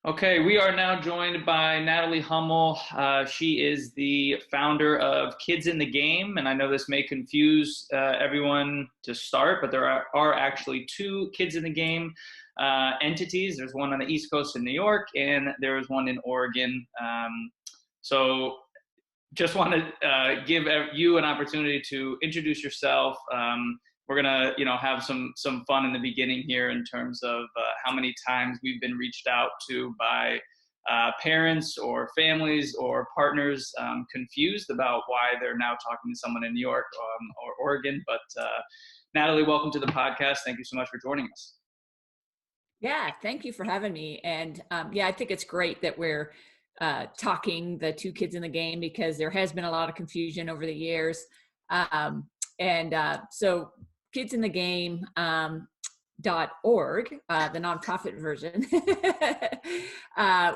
Okay, we are now joined by Natalie Hummel. She is the founder of Kids in the Game, and I know this may confuse everyone to start, but there are actually two Kids in the Game entities. There's one on the East Coast in New York, and there is one in Oregon. So just want to give you an opportunity to introduce yourself. We're gonna, have some fun in the beginning here in terms of how many times we've been reached out to by parents or families or partners confused about why they're now talking to someone in New York or Oregon. But Natalie, welcome to the podcast. Thank you so much for joining us. Yeah, thank you for having me. And yeah, I think it's great that we're talking the two kids in the game because there has been a lot of confusion over the years. So kids in the game .org, the nonprofit version.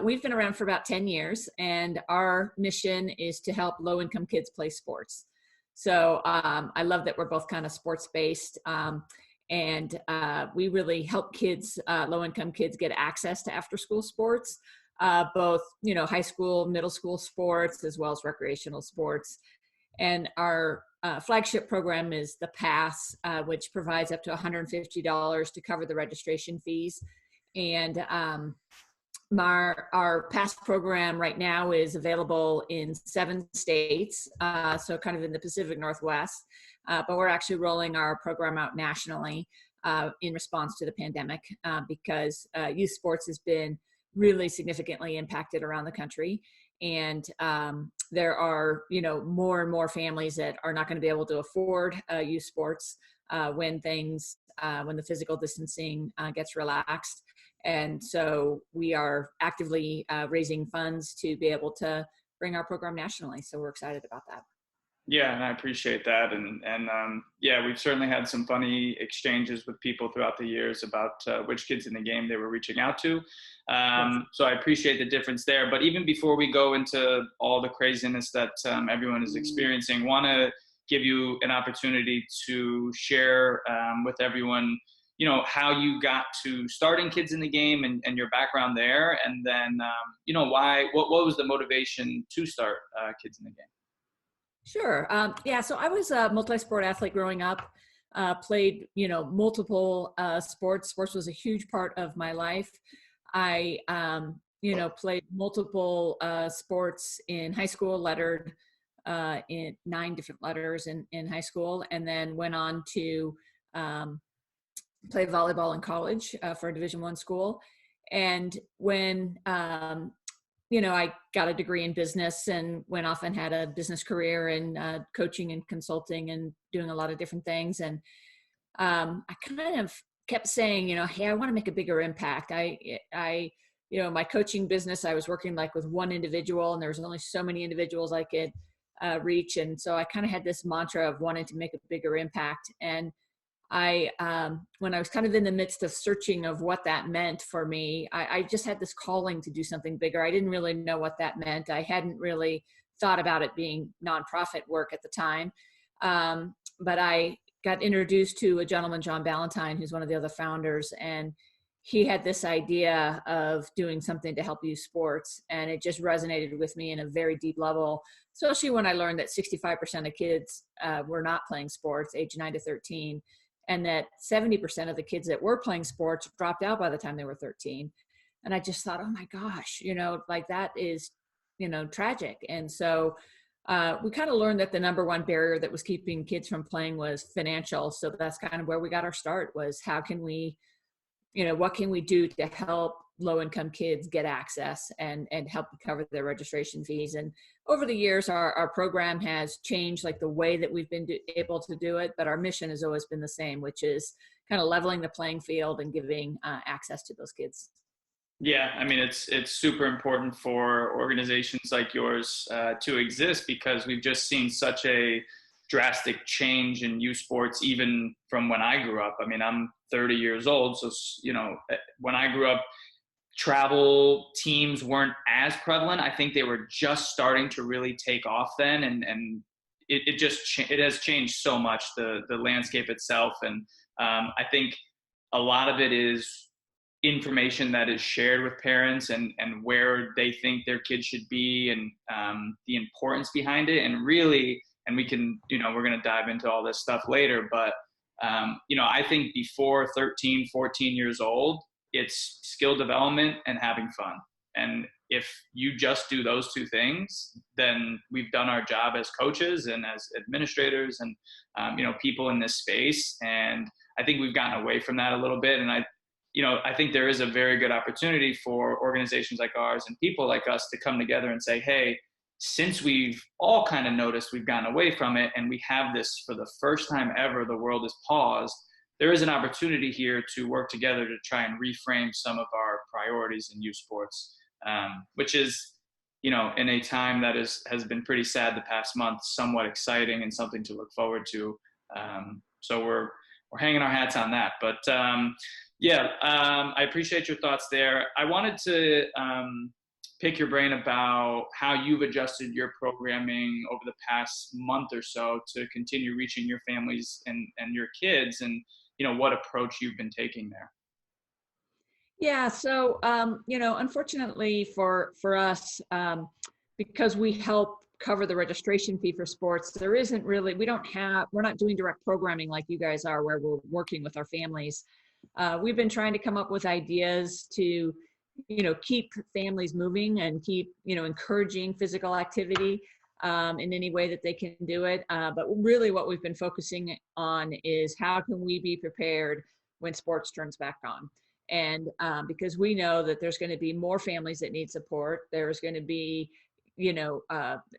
We've been around for about 10 years, and our mission is to help low-income kids play sports. So I love that we're both kind of sports-based. We really help kids, low-income kids, get access to after-school sports, both high school, middle school sports, as well as recreational sports. And our flagship program is the Pass, which provides up to $150 to cover the registration fees. And our Pass program right now is available in 7 states, so kind of in the Pacific Northwest. But we're actually rolling our program out nationally in response to the pandemic because youth sports has been really significantly impacted around the country. And there are, more and more families that are not going to be able to afford youth sports when the physical distancing gets relaxed. And so we are actively raising funds to be able to bring our program nationally. So we're excited about that. Yeah, and I appreciate that, yeah, we've certainly had some funny exchanges with people throughout the years about which kids in the game they were reaching out to. Yes. So I appreciate the difference there. But even before we go into all the craziness that everyone is experiencing, want to give you an opportunity to share with everyone, how you got to starting Kids in the Game and your background there, and then what was the motivation to start Kids in the Game? Sure. Yeah, so I was a multi-sport athlete growing up, played, multiple sports. Sports was a huge part of my life. I, played multiple sports in high school, lettered in 9 different letters in high school, and then went on to play volleyball in college for a Division I school. And when I got a degree in business and went off and had a business career in coaching and consulting and doing a lot of different things. And I kind of kept saying, hey, I want to make a bigger impact. My coaching business, I was working like with one individual, and there was only so many individuals I could reach. And so I kind of had this mantra of wanting to make a bigger impact. And when I was kind of in the midst of searching of what that meant for me, I just had this calling to do something bigger. I didn't really know what that meant. I hadn't really thought about it being nonprofit work at the time. But I got introduced to a gentleman, John Ballantyne, who's one of the other founders, and he had this idea of doing something to help youth sports. And it just resonated with me in a very deep level, especially when I learned that 65% of kids were not playing sports, age 9 to 13. And that 70% of the kids that were playing sports dropped out by the time they were 13. And I just thought, oh my gosh, like that is, tragic. And so we kind of learned that the number one barrier that was keeping kids from playing was financial. So that's kind of where we got our start, was how can we, what can we do to help low-income kids get access and help cover their registration fees. And over the years, our program has changed, like the way that we've been able to do it, but our mission has always been the same, which is kind of leveling the playing field and giving access to those kids. Yeah, I mean, it's super important for organizations like yours to exist, because we've just seen such a drastic change in youth sports, even from when I grew up. I mean, I'm 30 years old, so when I grew up, travel teams weren't as prevalent. I think they were just starting to really take off then, and it has changed so much, the landscape itself. And I think a lot of it is information that is shared with parents and where they think their kids should be, and the importance behind it. And really, and we can, we're going to dive into all this stuff later, but I think before 13, 14 years old, it's skill development and having fun. And if you just do those two things, then we've done our job as coaches and as administrators and, people in this space. And I think we've gotten away from that a little bit. And I think there is a very good opportunity for organizations like ours and people like us to come together and say, hey, since we've all kind of noticed we've gotten away from it, and we have this for the first time ever, the world is paused, there is an opportunity here to work together to try and reframe some of our priorities in youth sports, which is, in a time that has been pretty sad the past month, somewhat exciting and something to look forward to. So we're hanging our hats on that. But I appreciate your thoughts there. I wanted to pick your brain about how you've adjusted your programming over the past month or so to continue reaching your families and your kids, and what approach you've been taking there. Yeah, so unfortunately for us, because we help cover the registration fee for sports, there isn't really, we're not doing direct programming like you guys are, where we're working with our families. We've been trying to come up with ideas to keep families moving and keep encouraging physical activity in any way that they can do it. But really what we've been focusing on is how can we be prepared when sports turns back on. And because we know that there's going to be more families that need support, there's going to be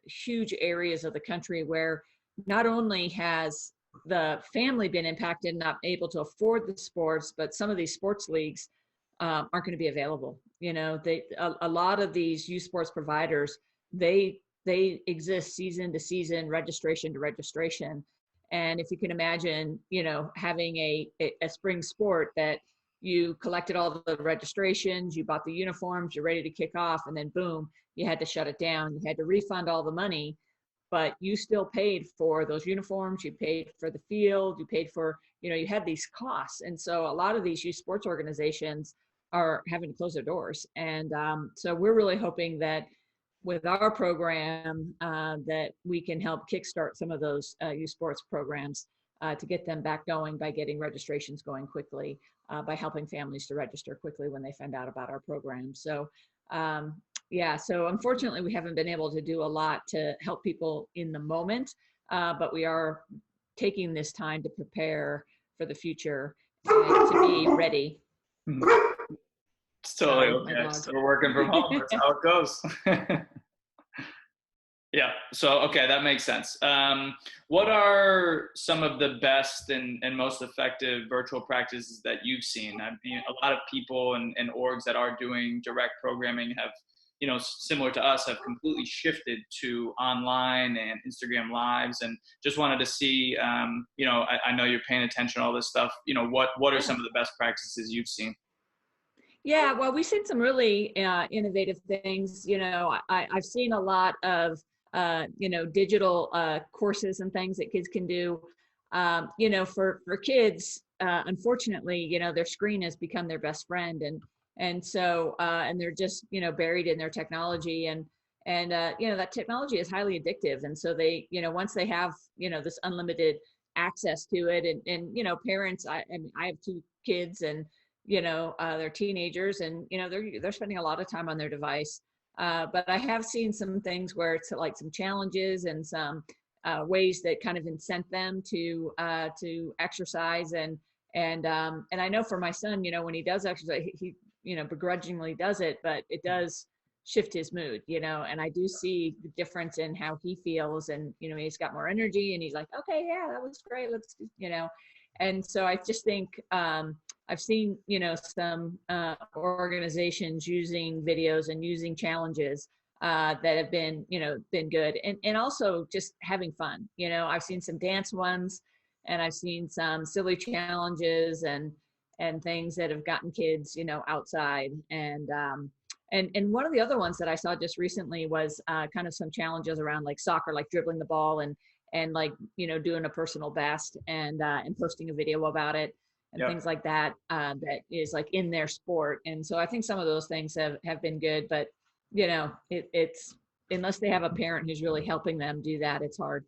huge areas of the country where not only has the family been impacted, not able to afford the sports, but some of these sports leagues aren't going to be available. A lot of these youth sports providers, they exist season to season, registration to registration. And if you can imagine, having a spring sport that you collected all the registrations, you bought the uniforms, you're ready to kick off, and then boom, you had to shut it down. You had to refund all the money, but you still paid for those uniforms, you paid for the field, you paid for, you had these costs. And so a lot of these youth sports organizations are having to close their doors. And so we're really hoping that with our program that we can help kickstart some of those youth sports programs to get them back going by getting registrations going quickly, by helping families to register quickly when they find out about our program. So so unfortunately we haven't been able to do a lot to help people in the moment, but we are taking this time to prepare for the future and to be ready. It's totally okay. So we're working from home. That's how it goes. Yeah. So, okay, that makes sense. What are some of the best and most effective virtual practices that you've seen? I mean, a lot of people and orgs that are doing direct programming have, similar to us, have completely shifted to online and Instagram lives, and just wanted to see, I know you're paying attention to all this stuff. What are some of the best practices you've seen? Yeah, well, we've seen some really innovative things. I've seen a lot of digital courses and things that kids can do. For kids, unfortunately, their screen has become their best friend, and so they're just buried in their technology, and that technology is highly addictive, and so they once they have this unlimited access to it, and parents, I have two kids, and they're teenagers, and they're spending a lot of time on their device. But I have seen some things where it's like some challenges and some ways that kind of incent them to exercise, and I know for my son, when he does exercise, he begrudgingly does it, but it does shift his mood, and I do see the difference in how he feels, and he's got more energy, and he's like, okay, yeah, that was great, let's and so I just think I've seen some organizations using videos and using challenges that have been good, and also just having fun. I've seen some dance ones, and I've seen some silly challenges and things that have gotten kids outside, and one of the other ones that I saw just recently was kind of some challenges around like soccer, like dribbling the ball and like doing a personal best and posting a video about it. and Yep. things like that, that is like in their sport. And so I think some of those things have been good, but it's unless they have a parent who's really helping them do that, it's hard.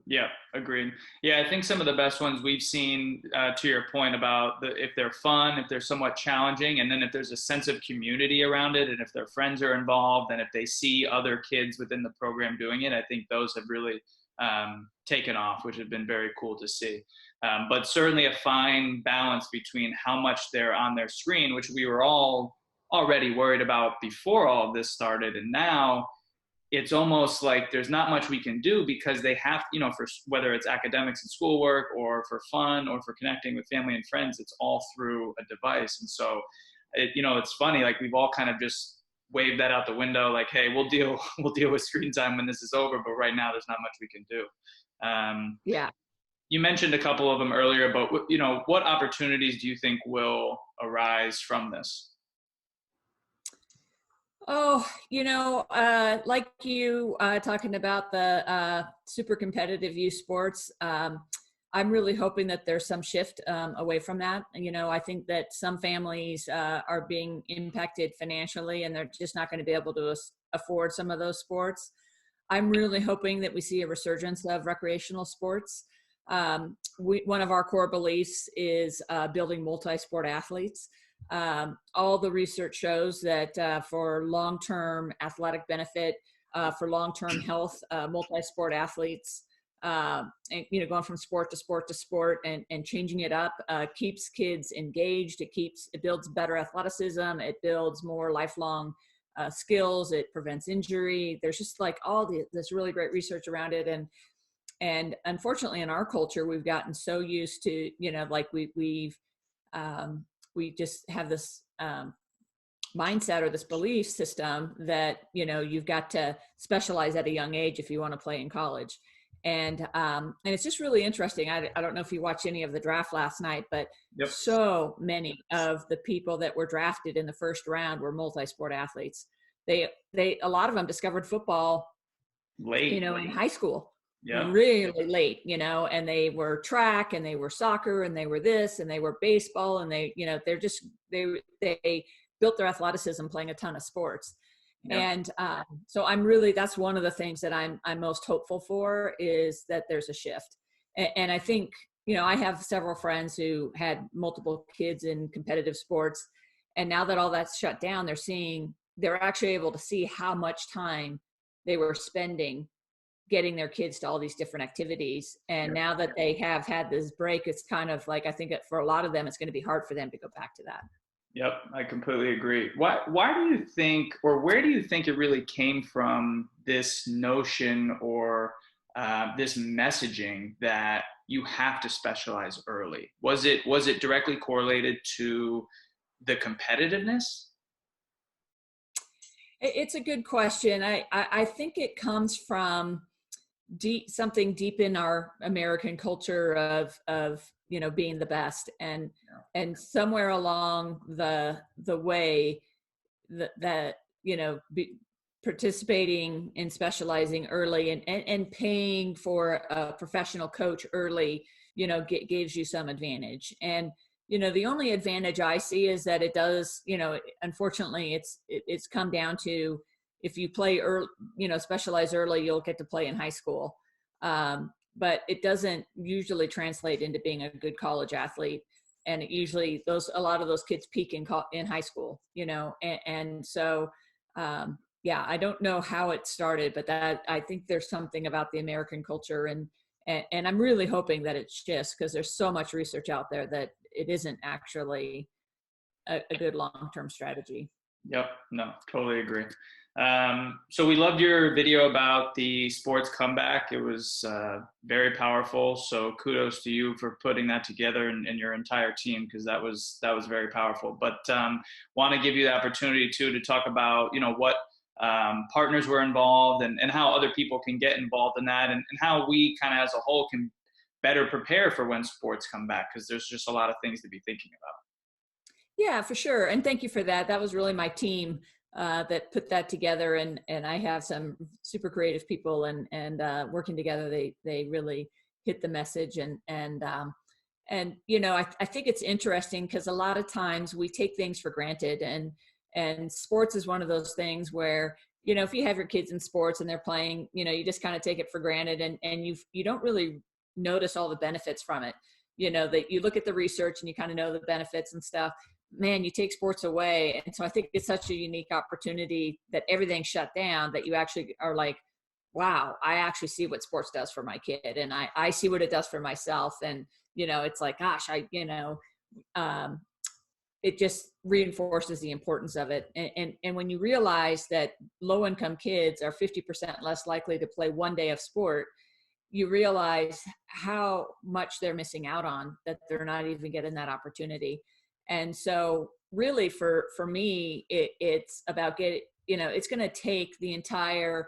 Yeah, agreed. Yeah, I think some of the best ones we've seen, to your point about if they're fun, if they're somewhat challenging, and then if there's a sense of community around it, and if their friends are involved, and if they see other kids within the program doing it, I think those have really taken off, which have been very cool to see. But certainly a fine balance between how much they're on their screen, which we were all already worried about before all of this started, and now it's almost like there's not much we can do because they have, for whether it's academics and schoolwork or for fun or for connecting with family and friends, it's all through a device. And so, it's funny, like we've all kind of just waved that out the window, like, hey, we'll deal with screen time when this is over. But right now, there's not much we can do. Yeah. You mentioned a couple of them earlier, but what opportunities do you think will arise from this? Oh, like you talking about the super competitive youth sports, I'm really hoping that there's some shift away from that. I think that some families are being impacted financially and they're just not going to be able to afford some of those sports. I'm really hoping that we see a resurgence of recreational sports. One of our core beliefs is building multi-sport athletes. All the research shows that for long-term athletic benefit, for long-term health, multi-sport athletes, going from sport to sport to sport and changing it up keeps kids engaged. It builds better athleticism. It builds more lifelong skills. It prevents injury. There's just like this really great research around it. And unfortunately in our culture, we've gotten so used to, like we just have this mindset or this belief system that, you've got to specialize at a young age if you want to play in college. And it's just really interesting. I don't know if you watched any of the draft last night, but Yep. so many of the people that were drafted in the first round were multi-sport athletes. A lot of them discovered football, Late. in high school, Yeah. really late, and they were track and they were soccer and they were this and they were baseball and they built their athleticism playing a ton of sports. Yeah. And so that's one of the things that I'm most hopeful for, is that there's a shift. And I think, I have several friends who had multiple kids in competitive sports, and now that all that's shut down, they're actually able to see how much time they were spending getting their kids to all these different activities. And now that they have had this break, it's kind of like, I think for a lot of them, it's going to be hard for them to go back to that. Yep, I completely agree. Why do you think, or where do you think it really came from, this notion or this messaging that you have to specialize early? Was it directly correlated to the competitiveness? It's a good question. I think it comes from something deep in our American culture of being the best, and somewhere along the way that participating in specializing early and paying for a professional coach early gives you some advantage. And the only advantage I see is that it does, unfortunately it's come down to, if you play early, specialize early, you'll get to play in high school. But it doesn't usually translate into being a good college athlete. And it usually a lot of those kids peak in high school, and so, I don't know how it started, but I think there's something about the American culture, and I'm really hoping that it shifts, because there's so much research out there that it isn't actually a good long-term strategy. Yep, no, totally agree. So we loved your video about the sports comeback. It was very powerful. So kudos to you for putting that together, and your entire team, because that was very powerful. But want to give you the opportunity too to talk about what partners were involved, and how other people can get involved in that, and how we kind of as a whole can better prepare for when sports come back, because there's just a lot of things to be thinking about. Yeah, for sure. And thank you for that. That was really my team that put that together. And I have some super creative people, and working together, they really hit the message. And And, I think it's interesting because a lot of times we take things for granted, and sports is one of those things where, if you have your kids in sports and they're playing, you just kind of take it for granted, and you don't really notice all the benefits from it. That you look at the research and you kind of know the benefits and stuff. Man, you take sports away. And so I think it's such a unique opportunity that everything's shut down, that you actually are like, wow, I actually see what sports does for my kid, and I see what it does for myself. And, it's like, gosh, um, it just reinforces the importance of it. And when you realize that low income kids are 50% less likely to play one day of sport, you realize how much they're missing out on, that they're not even getting that opportunity. And so really for me, it's about it's going to take the entire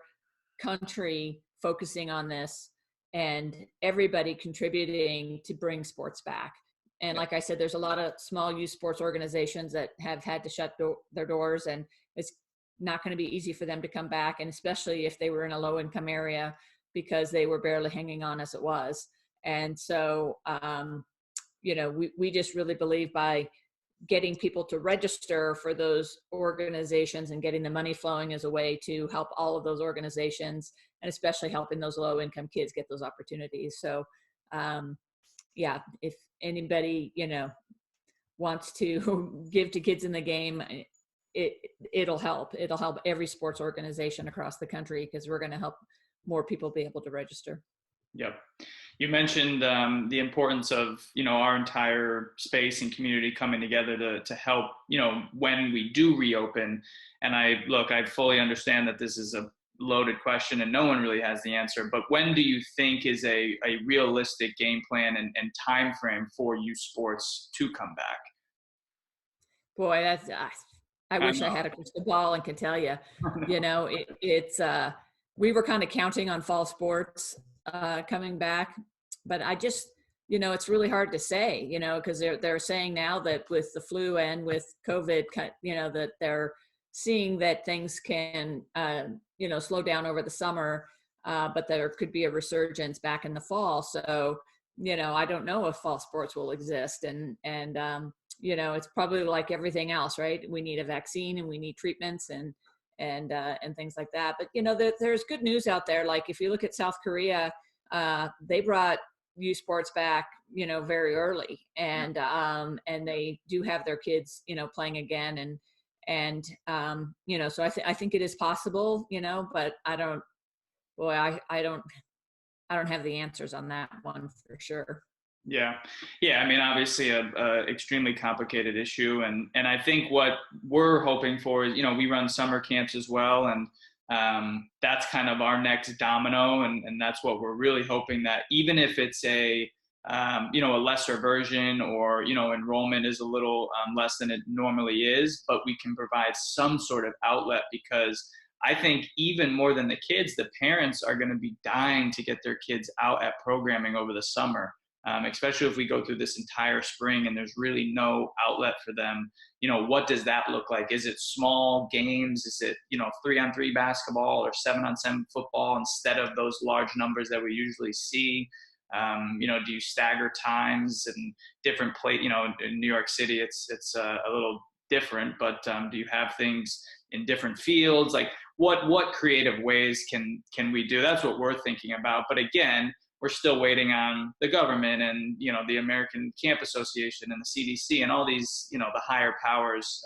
country focusing on this and everybody contributing to bring sports back. And like I said, there's a lot of small youth sports organizations that have had to shut their doors, and it's not going to be easy for them to come back. And especially if they were in a low income area, because they were barely hanging on as it was. And so, we just really believe by getting people to register for those organizations and getting the money flowing as a way to help all of those organizations, and especially helping those low income kids get those opportunities. So, if anybody, wants to give to Kids in the Game, it'll help. It'll help every sports organization across the country, because we're going to help more people be able to register. Yep. You mentioned the importance of, our entire space and community coming together to help, when we do reopen. And I fully understand that this is a loaded question and no one really has the answer, but when do you think is a realistic game plan and time frame for youth sports to come back? Boy, I wish I had a crystal ball and could tell you. We were kind of counting on fall sports coming back, but I just, it's really hard to say, because they're saying now that with the flu and with COVID, that they're seeing that things can, slow down over the summer, but there could be a resurgence back in the fall. So, I don't know if fall sports will exist, and it's probably like everything else, right? We need a vaccine and we need treatments and things like that. But there's good news out there. Like if you look at South Korea, they brought youth sports back, very early, and they do have their kids, playing again, so I think it is possible, but I don't have the answers on that one for sure. Yeah. I mean, obviously a extremely complicated issue. And I think what we're hoping for is, we run summer camps as well. And that's kind of our next domino. And that's what we're really hoping, that even if it's a lesser version, or, enrollment is a little less than it normally is, but we can provide some sort of outlet, because I think even more than the kids, the parents are going to be dying to get their kids out at programming over the summer. Especially if we go through this entire spring and there's really no outlet for them. What does that look like? Is it small games? Is it, 3-on-3 basketball or 7-on-7 football instead of those large numbers that we usually see? Do you stagger times and different in New York City, it's a little different, but do you have things in different fields? Like what creative ways can we do? That's what we're thinking about. But again, we're still waiting on the government and, the American Camp Association and the CDC and all these, the higher powers,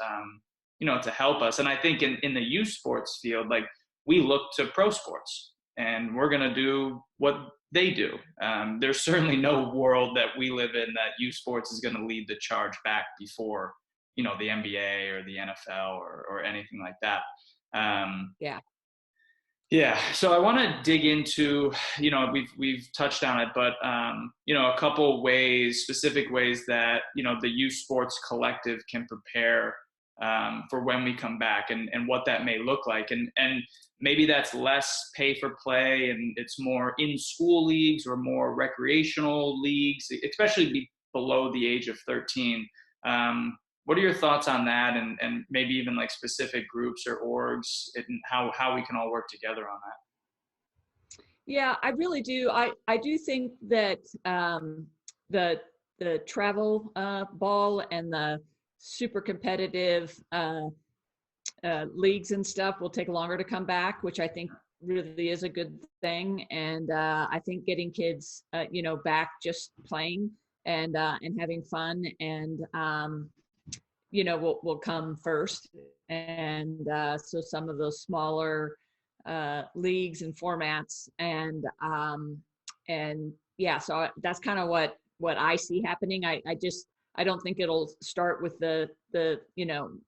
to help us. And I think in the youth sports field, like we look to pro sports and we're going to do what they do. There's certainly no world that we live in that youth sports is going to lead the charge back before, the NBA or the NFL or anything like that. Yeah. So I want to dig into, we've touched on it, but, a couple ways, specific ways that, the youth sports collective can prepare for when we come back, and what that may look like. And maybe that's less pay for play and it's more in school leagues or more recreational leagues, especially below the age of 13. What are your thoughts on that, and maybe even like specific groups or orgs, and how we can all work together on that? Yeah, I really do. I do think that the the travel ball and the super competitive leagues and stuff will take longer to come back, which I think really is a good thing. And I think getting kids, back just playing and having fun and will come first. And so some of those smaller leagues and formats and yeah, so that's kind of what I see happening. I don't think it'll start with the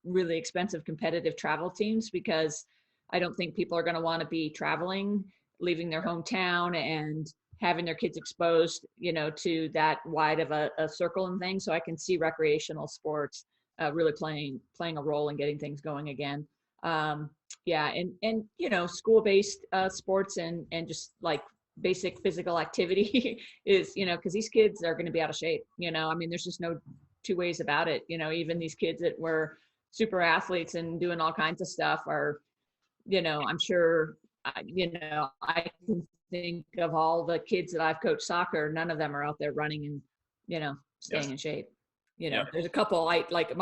really expensive competitive travel teams, because I don't think people are going to want to be traveling, leaving their hometown and having their kids exposed, to that wide of a circle and things. So I can see recreational sports really playing a role in getting things going again. Yeah, and school-based sports and just like basic physical activity is, because these kids are going to be out of shape. I mean, there's just no two ways about it. Even these kids that were super athletes and doing all kinds of stuff are, I'm sure, I can think of all the kids that I've coached soccer, none of them are out there running and, staying in shape. There's a couple like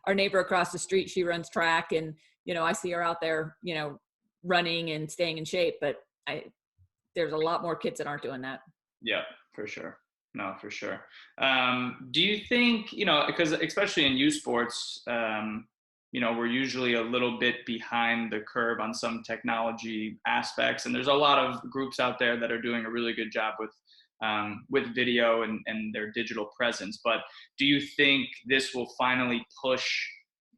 our neighbor across the street, she runs track and, I see her out there, running and staying in shape, but there's a lot more kids that aren't doing that. Yeah, for sure. No, for sure. Do you think, because especially in youth sports, we're usually a little bit behind the curve on some technology aspects, and there's a lot of groups out there that are doing a really good job with video and their digital presence. But do you think this will finally push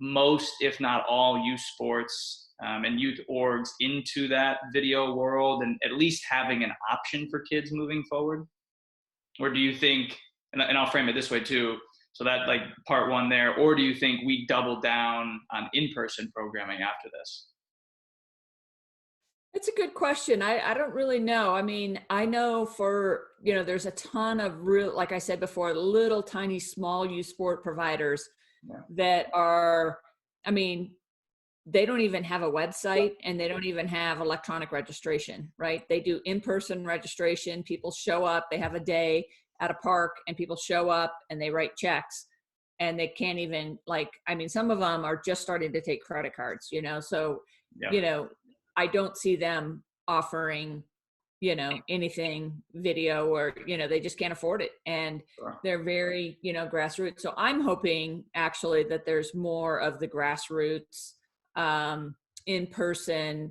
most, if not all, youth sports and youth orgs into that video world, and at least having an option for kids moving forward? Or do you think, and I'll frame it this way too, so that like part one there, or do you think we double down on in-person programming after this? It's a good question. I don't really know. I mean, I know there's a ton of real, like I said before, little tiny small youth sport providers that are, I mean, they don't even have a website and they don't even have electronic registration, right? They do in-person registration. People show up, they have a day at a park and people show up and they write checks, and they can't even some of them are just starting to take credit cards, so, I don't see them offering, anything video, or, they just can't afford it. And they're very, grassroots. So I'm hoping actually that there's more of the grassroots in-person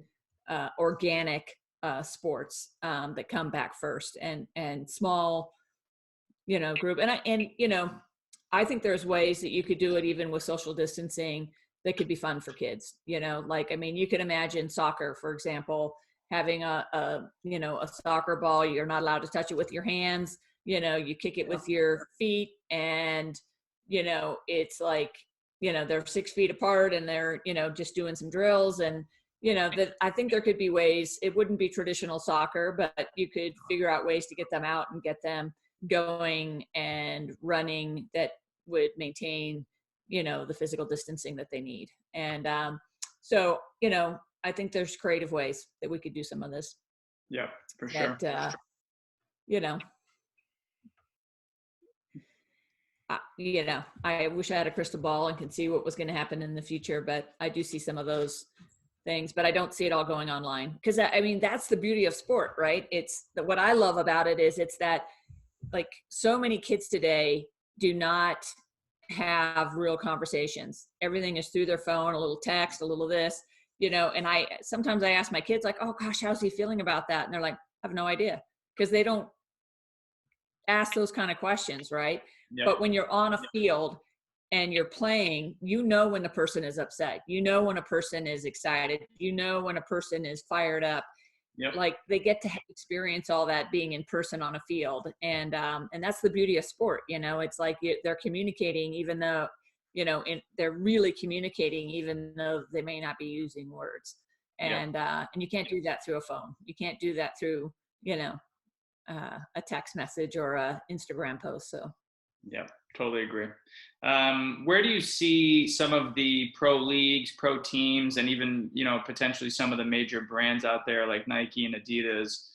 organic sports that come back first, and small group. And I think there's ways that you could do it even with social distancing that could be fun for kids. You could imagine soccer, for example, having a soccer ball. You're not allowed to touch it with your hands. You kick it with your feet, and it's like, they're 6 feet apart and they're, just doing some drills. And, that I think there could be ways. It wouldn't be traditional soccer, but you could figure out ways to get them out and get them going and running that would maintain, the physical distancing that they need. And so, I think there's creative ways that we could do some of this. Yeah, for sure. I wish I had a crystal ball and could see what was going to happen in the future, but I do see some of those things, but I don't see it all going online, because that's the beauty of sport, right? It's what I love about it is it's that, like, so many kids today do not have real conversations. Everything is through their phone, a little text, a little this, and sometimes I ask my kids, like, oh gosh, how's he feeling about that? And they're like, I have no idea, because they don't ask those kind of questions, right? Yep. But when you're on a field and you're playing, when a person is upset, when a person is excited, when a person is fired up. Yep. Like, they get to experience all that being in person on a field. And that's the beauty of sport. It's like they're communicating, even though, they're really communicating, even though they may not be using words. And, yep. And you can't do that through a phone. You can't do that through, a text message or a Instagram post. So. Yeah, totally agree. Where do you see some of the pro leagues, pro teams, and even, potentially some of the major brands out there like Nike and Adidas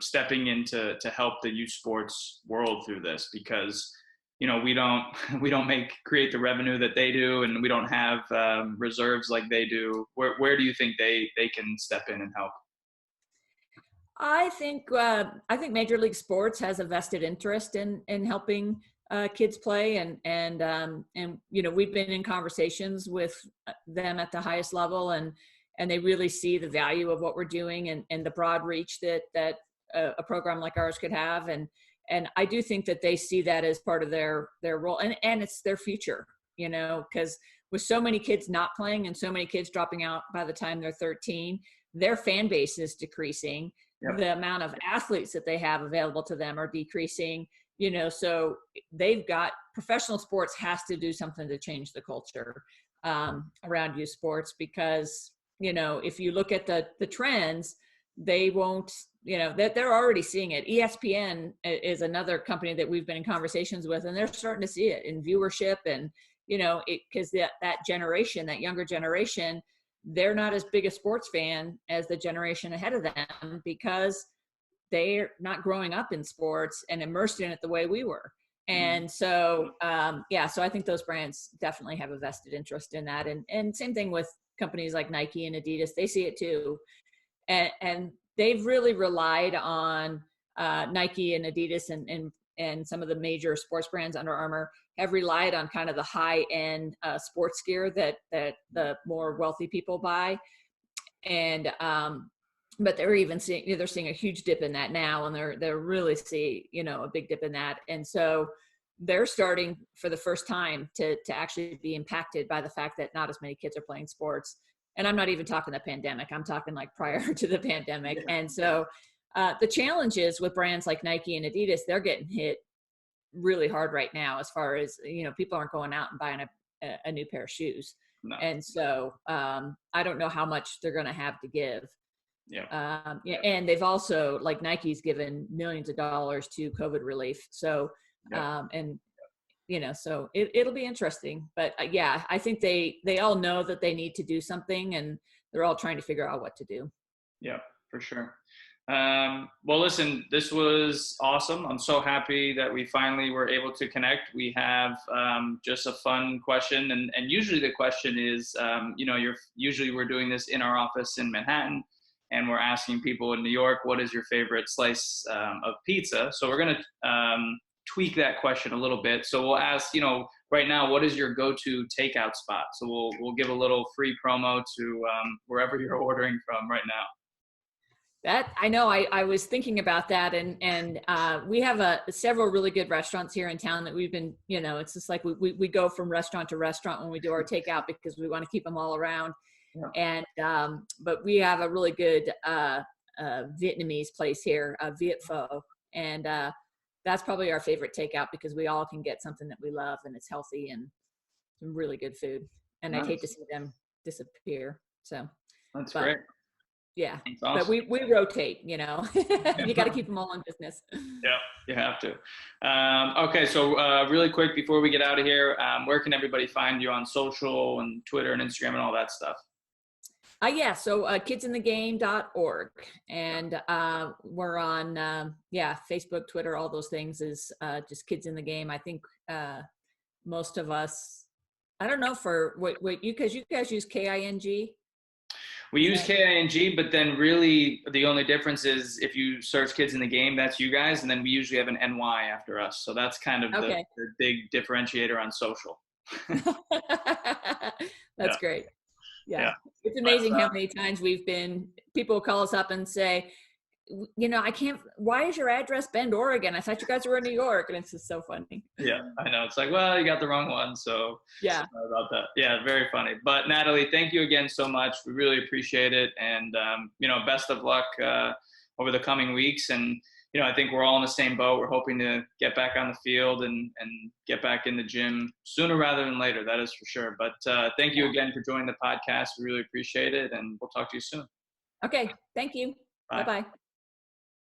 stepping in to help the youth sports world through this? Because, we don't we don't create the revenue that they do, and we don't have reserves like they do. Where do you think they can step in and help? I think Major League Sports has a vested interest in helping kids play, and we've been in conversations with them at the highest level, and they really see the value of what we're doing, and the broad reach that a program like ours could have, and I do think that they see that as part of their role, and it's their future, because with so many kids not playing and so many kids dropping out by the time they're 13, their fan base is decreasing. Yep. The amount of athletes that they have available to them are decreasing, so they've got professional sports has to do something to change the culture around youth sports, because, if you look at the trends, they won't, they're already seeing it. ESPN is another company that we've been in conversations with, and they're starting to see it in viewership, and, because that generation, that younger generation, they're not as big a sports fan as the generation ahead of them, because they're not growing up in sports and immersed in it the way we were. And so, so I think those brands definitely have a vested interest in that. And same thing with companies like Nike and Adidas, they see it too. And they've really relied on Nike and Adidas and some of the major sports brands, Under Armour, have relied on kind of the high end sports gear that the more wealthy people buy. And, but they're seeing a huge dip in that now, and they're really see, a big dip in that. And so they're starting for the first time to actually be impacted by the fact that not as many kids are playing sports. And I'm not even talking the pandemic. I'm talking like prior to the pandemic. Yeah. And so the challenge is with brands like Nike and Adidas, they're getting hit really hard right now, as far as, people aren't going out and buying a new pair of shoes. No. And so I don't know how much they're going to have to give. Yeah. And they've also, like, Nike's given millions of dollars to COVID relief. So, so it'll be interesting, but I think they all know that they need to do something, and they're all trying to figure out what to do. Yeah, for sure. Well, listen, this was awesome. I'm so happy that we finally were able to connect. We have just a fun question, and usually the question is, usually we're doing this in our office in Manhattan, and we're asking people in New York, what is your favorite slice of pizza? So we're going to tweak that question a little bit. So we'll ask, right now, what is your go-to takeout spot? So we'll give a little free promo to wherever you're ordering from right now. That I know. I was thinking about that, and we have several really good restaurants here in town that we've been, it's just like we go from restaurant to restaurant when we do our takeout, because we want to keep them all around. Yeah. And but we have a really good Vietnamese place here, Viet Pho, and that's probably our favorite takeout, because we all can get something that we love, and it's healthy and some really good food. And nice. I'd hate to see them disappear. So that's great. Yeah, awesome. But we rotate, you got to keep them all in business. Yeah, you have to. Okay, so really quick before we get out of here, where can everybody find you on social and Twitter and Instagram and all that stuff? So kidsinthegame.org, and we're on Facebook, Twitter, all those things is just Kids in the Game. I think most of us, I don't know for what you guys use KING. We use KING, but then really the only difference is if you search Kids in the Game, that's you guys, and then we usually have an NY after us. So that's kind of the big differentiator on social. That's great. Yeah. It's amazing how many times people will call us up and say, why is your address Bend, Oregon? I thought you guys were in New York. And it's just so funny. Yeah, I know. It's like, well, you got the wrong one. So yeah, sorry about that. Yeah, very funny. But Natalie, thank you again so much. We really appreciate it. And, best of luck over the coming weeks. And, I think we're all in the same boat. We're hoping to get back on the field and get back in the gym sooner rather than later. That is for sure. But thank you again for joining the podcast. We really appreciate it. And we'll talk to you soon. Okay. Thank you. Bye. Bye-bye.